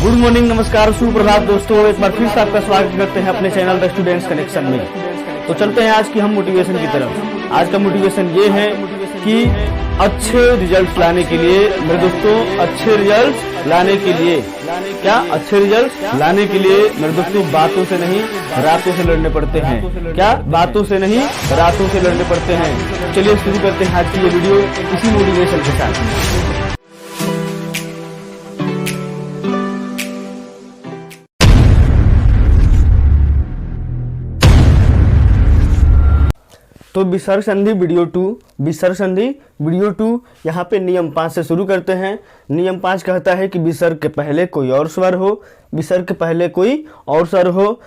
Good morning, नमस्कार, सुप्रभात दोस्तों। एक बार फिर से आपका स्वागत करते हैं अपने चैनल द स्टूडेंट्स कनेक्शन में। तो चलते हैं आज की हम मोटिवेशन की तरफ। आज का मोटिवेशन ये है कि अच्छे रिजल्ट्स लाने के लिए मेरे दोस्तों, अच्छे रिजल्ट्स लाने के लिए क्या अच्छे रिजल्ट्स लाने के लिए मेरे दोस्तों बातों से नहीं रातों से लड़ने पड़ते हैं। क्या बातों से नहीं रातों से लड़ने पड़ते हैं। चलिए शुरू करते हैं आज की ये वीडियो इसी मोटिवेशन के साथ। तो विसर्ग संधि वीडियो 2 यहाँ पे नियम 5 से शुरू करते हैं। नियम 5 कहता है कि विसर्ग के पहले कोई और स्वर हो, विसर्ग के पहले कोई और स्वर हो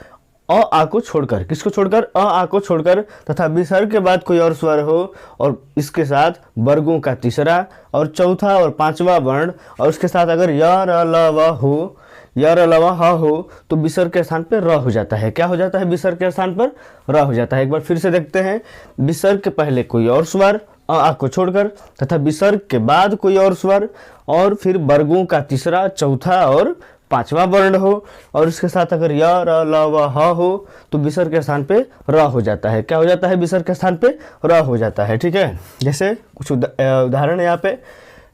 अ आ को छोड़कर। किसको छोड़कर? अ आ को छोड़कर। तथा विसर्ग के बाद कोई और स्वर हो और इसके साथ वर्गों का तीसरा और चौथा और पांचवा वर्ण और उसके साथ अगर य र ल व हो या र ल व ह हो तो विसर्ग के स्थान पर र हो जाता है। क्या हो जाता है? विसर्ग के स्थान पर र हो जाता है। एक बार फिर से देखते हैं। विसर्ग के पहले कोई और स्वर अ आ को छोड़कर तथा विसर्ग के बाद कोई और स्वर और फिर वर्गों का तीसरा, चौथा और पांचवा वर्ण हो और इसके साथ अगर य र ल व ह हो तो विसर्ग के स्थान पे र हो जाता है। क्या हो जाता है? विसर्ग के स्थान पे र हो जाता है। ठीक है, जैसे कुछ उदाहरण है यहाँ पे।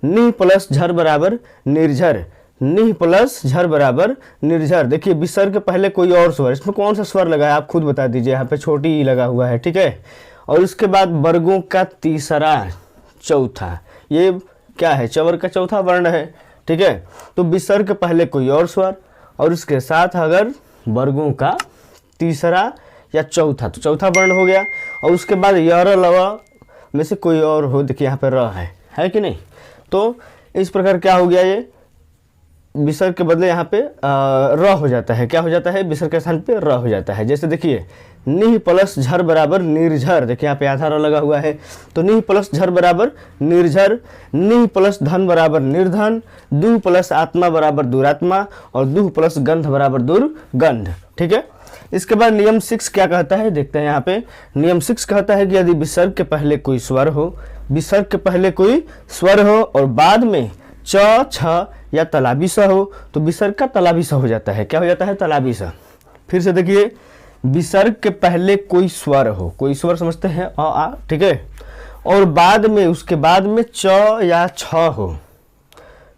नि प्लस झर बराबर निर्झर, नि प्लस झर बराबर निर्झर। देखिए विसर्ग के पहले कोई और स्वर, इसमें कौन सा स्वर लगा है आप खुद बता दीजिए। यहाँ पे छोटी ई लगा हुआ है। ठीक है, और उसके बाद वर्गों का तीसरा, चौथा, ये क्या है? चवर का चौथा वर्ण है। ठीक है, तो विसर्ग के पहले कोई और स्वर और उसके साथ अगर वर्गों का तीसरा या चौथा, तो चौथा वर्ण हो गया और उसके बाद य र ल व में से कोई और हो। देखिए यहाँ पे र है कि नहीं? तो इस प्रकार क्या हो गया? ये विसर्ग के बदले यहाँ पे र हो जाता है। क्या हो जाता है? विसर्ग के स्थान पे र हो जाता है। जैसे देखिए निह प्लस झर बराबर निर्झर। देखिए यहाँ पे आधा र लगा हुआ है तो निह प्लस झर बराबर निर्झर। निह प्लस धन बराबर निर्धन। दुह प्लस आत्मा बराबर दुरात्मा और दुह प्लस गंध बराबर दुर्गंध। ठीक है, इसके बाद नियम 6 क्या कहता है देखते हैं। यहाँ पे नियम 6 कहता है कि यदि विसर्ग के पहले कोई स्वर हो, विसर्ग के पहले कोई स्वर हो और बाद में च छ या तलाबी सा हो तो विसर्ग का तलाबी सा हो जाता है। क्या हो जाता है? तलाबी सा। फिर से देखिए, विसर्ग के पहले कोई स्वर हो, कोई स्वर समझते हैं अ आ, ठीक है, और बाद में उसके बाद में च या छ हो,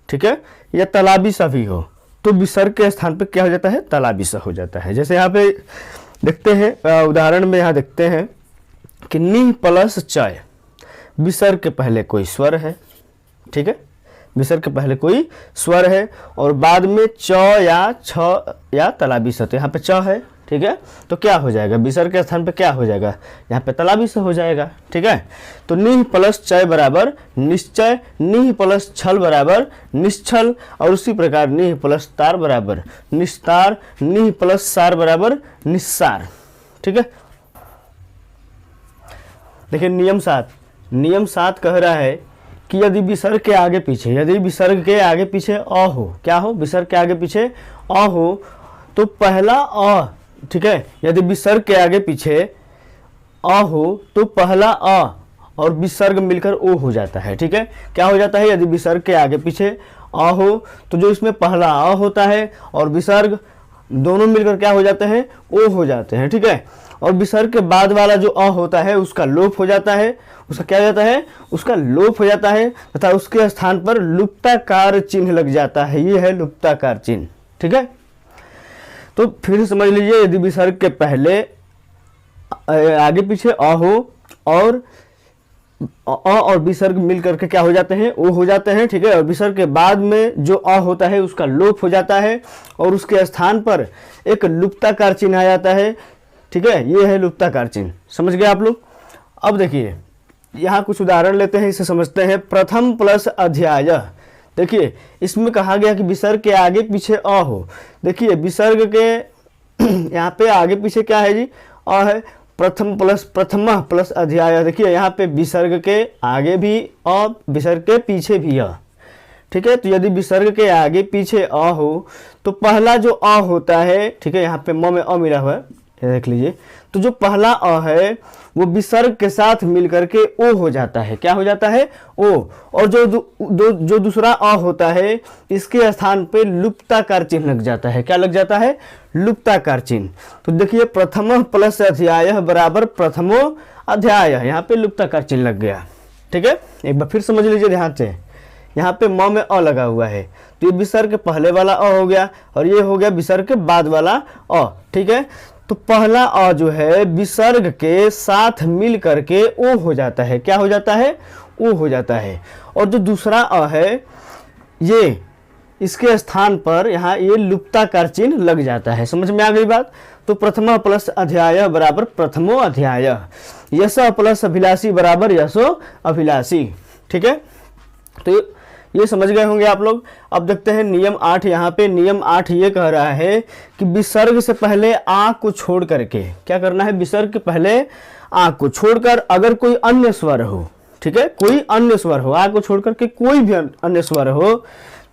ठीक है, या तलाबी सा भी हो तो विसर्ग के स्थान पे क्या हो जाता है? तलाबी सा हो जाता है। जैसे यहाँ पे देखते हैं उदाहरण में, यहाँ देखते हैं कि नि प्लस च, विसर्ग के पहले कोई स्वर है। ठीक है, विसर्ग के पहले कोई स्वर है और बाद में च या छ या तलाबी सा, तो यहाँ पे च है। ठीक है, तो क्या हो जाएगा? विसर्ग के स्थान पे क्या हो जाएगा? यहाँ पे तलाबी सा हो जाएगा। ठीक है, तो निह प्लस चय बराबर निश्चय, निह प्लस छल बराबर निश्चल और उसी प्रकार निह प्लस तार बराबर निस्तार, निह प्लस सार बराबर निस्सार। ठीक है, देखिए नियम 7 कह रहा है कि यदि विसर्ग के आगे पीछे, यदि विसर्ग के आगे पीछे अ हो, क्या हो? विसर्ग के आगे पीछे अ हो तो पहला अ, ठीक है, यदि विसर्ग के आगे पीछे अ हो तो पहला अ और विसर्ग मिलकर ओ हो जाता है। ठीक है, क्या हो जाता है? यदि विसर्ग के आगे पीछे अ हो तो जो इसमें पहला अ होता है और विसर्ग दोनों मिलकर क्या हो जाते हैं? ओ हो जाते हैं। ठीक है, और विसर्ग के बाद वाला जो अ होता है उसका लोप हो जाता है। उसका क्या हो जाता है? उसका लोप हो जाता है तथा उसके स्थान पर लुप्ताकार चिन्ह लग जाता है। ये है लुप्ताकार चिन्ह। ठीक है, तो फिर समझ लीजिए, यदि विसर्ग के पहले आगे पीछे अ हो और अ और विसर्ग मिल करके क्या हो जाते हैं? ओ हो जाते हैं। ठीक है, और विसर्ग के बाद में जो अ होता है उसका लोप हो जाता है और उसके स्थान पर एक लुप्ताकार चिन्ह आ जाता है। ठीक है, ये है लुप्ताकार चिन्ह। समझ गए आप लोग? अब देखिए यहाँ कुछ उदाहरण लेते हैं, इसे समझते हैं। प्रथम प्लस अध्याय। देखिए इसमें कहा गया कि विसर्ग के आगे पीछे अ हो। देखिए विसर्ग के यहाँ पे आगे पीछे क्या है जी? अ है। प्रथम प्लस अध्याय। देखिए यहाँ पे विसर्ग के आगे भी अ, विसर्ग के पीछे भी अ। ठीक है, तो यदि विसर्ग के आगे पीछे अ हो तो पहला जो अ होता है, ठीक है, यहाँ पे म में अ मिला हुआ है, ये देख लीजिए। तो जो पहला अ है वो विसर्ग के साथ मिलकर के ओ हो जाता है। क्या हो जाता है? ओ। और जो दूसरा अ होता है इसके स्थान पे लुप्ताकार चिन्ह लग जाता है। क्या लग जाता है? लुप्ताकार चिन्ह। तो देखिए प्रथम प्लस अध्याय बराबर प्रथमो अध्याय, यहाँ पे लुप्ताकार चिन्ह लग गया। ठीक है, एक बार फिर समझ लीजिए ध्यान से। यहाँ पे म में अ लगा हुआ है तो ये विसर्ग के पहले वाला अ हो गया और ये हो गया विसर्ग के बाद वाला अ। ठीक है, तो पहला अ जो है विसर्ग के साथ मिल करके ओ हो जाता है। क्या हो जाता है? ओ हो जाता है। और जो दूसरा अ है ये इसके स्थान पर यहाँ ये लुप्ताकार चिन्ह लग जाता है। समझ में आ गई बात? तो प्रथमा प्लस अध्याय बराबर प्रथमो अध्याय, यश प्लस अभिलाषी बराबर यशो अभिलाषी। ठीक है, तो ये समझ गए होंगे आप लोग। अब देखते हैं नियम 8। यहाँ पे नियम 8 ये कह रहा है कि विसर्ग से पहले आ को छोड़ करके क्या करना है? विसर्ग के पहले आ को छोड़कर अगर कोई अन्य स्वर हो, ठीक है, कोई अन्य स्वर हो, आ को छोड़ करके कोई भी अन्य स्वर हो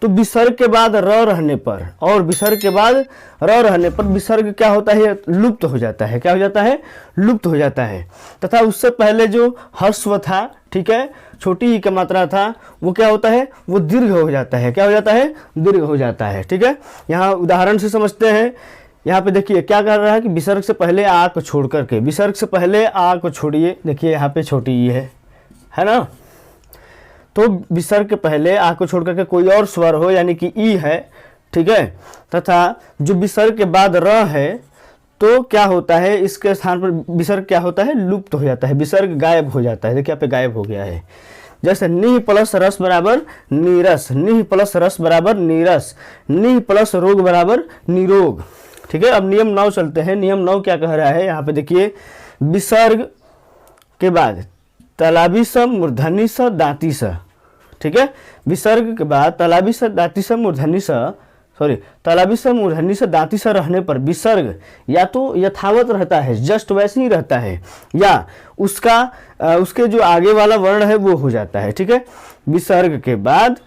तो विसर्ग के बाद र रहने पर और विसर्ग के बाद र रहने पर विसर्ग क्या होता है? लुप्त हो जाता है। क्या हो जाता है? लुप्त हो जाता है। तथा उससे पहले जो ह्रस्व था, ठीक है, छोटी ई का मात्रा था, वो क्या होता है? वो दीर्घ हो जाता है। क्या हो जाता है? दीर्घ हो जाता है। ठीक है, यहाँ उदाहरण से समझते हैं। यहाँ पे देखिए क्या कर रहा है कि विसर्ग से पहले आ को छोड़ करके, विसर्ग से पहले आ को छोड़िए। देखिए यहाँ पे छोटी ई है ना, तो विसर्ग के पहले आ को छोड़ करके कोई और स्वर हो यानी कि ई है, ठीक है, तथा जो विसर्ग के बाद र है तो क्या होता है? इसके स्थान पर विसर्ग क्या होता है? लुप्त हो जाता है, विसर्ग गायब हो जाता है। देखिए यहाँ पे गायब हो गया है। जैसे निह प्लस रस बराबर नीरस, निह प्लस रस बराबर नीरस, निह प्लस रोग बराबर निरोग। ठीक है, अब नियम 9 चलते हैं। नियम 9 क्या कह रहा है? यहाँ पे देखिए विसर्ग के बाद तालाबी स मूर्धनी स दांती स, ठीक है, विसर्ग के बाद तालाबी स दांती स मूर्धनी स, सॉरी, तालाबी स मूर्धनी स दांती स रहने पर विसर्ग या तो यथावत रहता है, जस्ट वैसे ही रहता है, या उसके जो आगे वाला वर्ण है वो हो जाता है। ठीक है, विसर्ग के बाद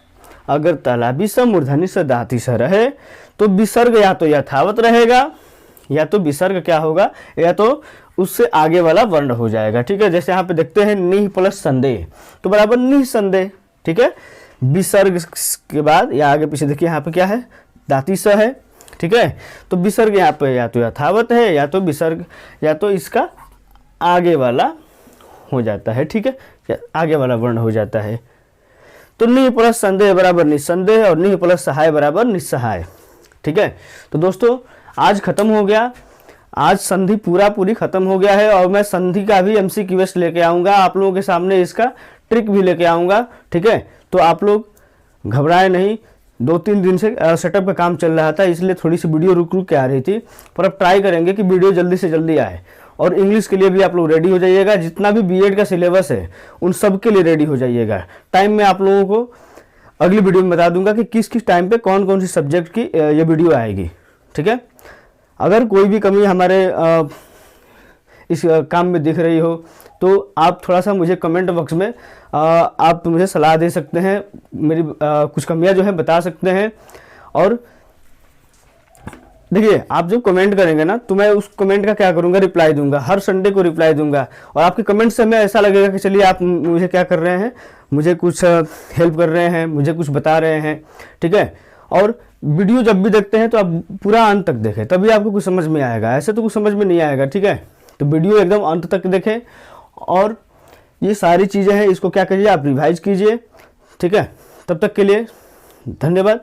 अगर तालाबी स मूर्धनी स दांती स रहे तो विसर्ग या तो यथावत रहेगा या तो विसर्ग क्या होगा? या तो उससे आगे वाला वर्ण हो जाएगा। ठीक है, जैसे यहाँ पे देखते हैं निह प्लस संदेह तो बराबर निह संदेह। ठीक है, विसर्ग के बाद या आगे पीछे देखिए यहाँ पे क्या है? दांती स है। ठीक है, तो विसर्ग यहाँ पे या तो यथावत है या तो विसर्ग या तो इसका आगे वाला हो जाता है। ठीक है, आगे वाला वर्ण हो जाता है। तो निह प्लस संदेह बराबर निस्संदेह और निह प्लस सहाय बराबर निस्सहाय। ठीक है, तो दोस्तों आज खत्म हो गया। आज संधि पूरी खत्म हो गया है और मैं संधि का भी MCQ लेके आऊँगा आप लोगों के सामने, इसका ट्रिक भी लेके आऊँगा। ठीक है, तो आप लोग घबराए नहीं। 2-3 दिन से सेटअप का काम चल रहा था इसलिए थोड़ी सी वीडियो रुक के आ रही थी, पर अब ट्राई करेंगे कि वीडियो जल्दी से जल्दी आए। और इंग्लिश के लिए भी आप लोग रेडी हो जाइएगा, जितना भी B.Ed का सिलेबस है उन सब के लिए रेडी हो जाइएगा। टाइम में आप लोगों को अगली वीडियो में बता दूंगा कि किस किस टाइम पे कौन कौन सी सब्जेक्ट की ये वीडियो आएगी। ठीक है, अगर कोई भी कमी हमारे इस काम में दिख रही हो तो आप थोड़ा सा मुझे कमेंट बॉक्स में आप मुझे सलाह दे सकते हैं, मेरी कुछ कमियां जो है बता सकते हैं। और देखिए आप जब कमेंट करेंगे ना तो मैं उस कमेंट का क्या करूंगा? रिप्लाई दूंगा, हर संडे को रिप्लाई दूंगा। और आपके कमेंट से हमें ऐसा लगेगा कि चलिए आप मुझे क्या कर रहे हैं, मुझे कुछ हेल्प कर रहे हैं, मुझे कुछ बता रहे हैं। ठीक है, और वीडियो जब भी देखते हैं तो आप पूरा अंत तक देखें, तभी आपको कुछ समझ में आएगा, ऐसे तो कुछ समझ में नहीं आएगा। ठीक है, तो वीडियो एकदम अंत तक देखें और ये सारी चीज़ें हैं इसको क्या करिए? आप रिवाइज कीजिए। ठीक है, तब तक के लिए धन्यवाद।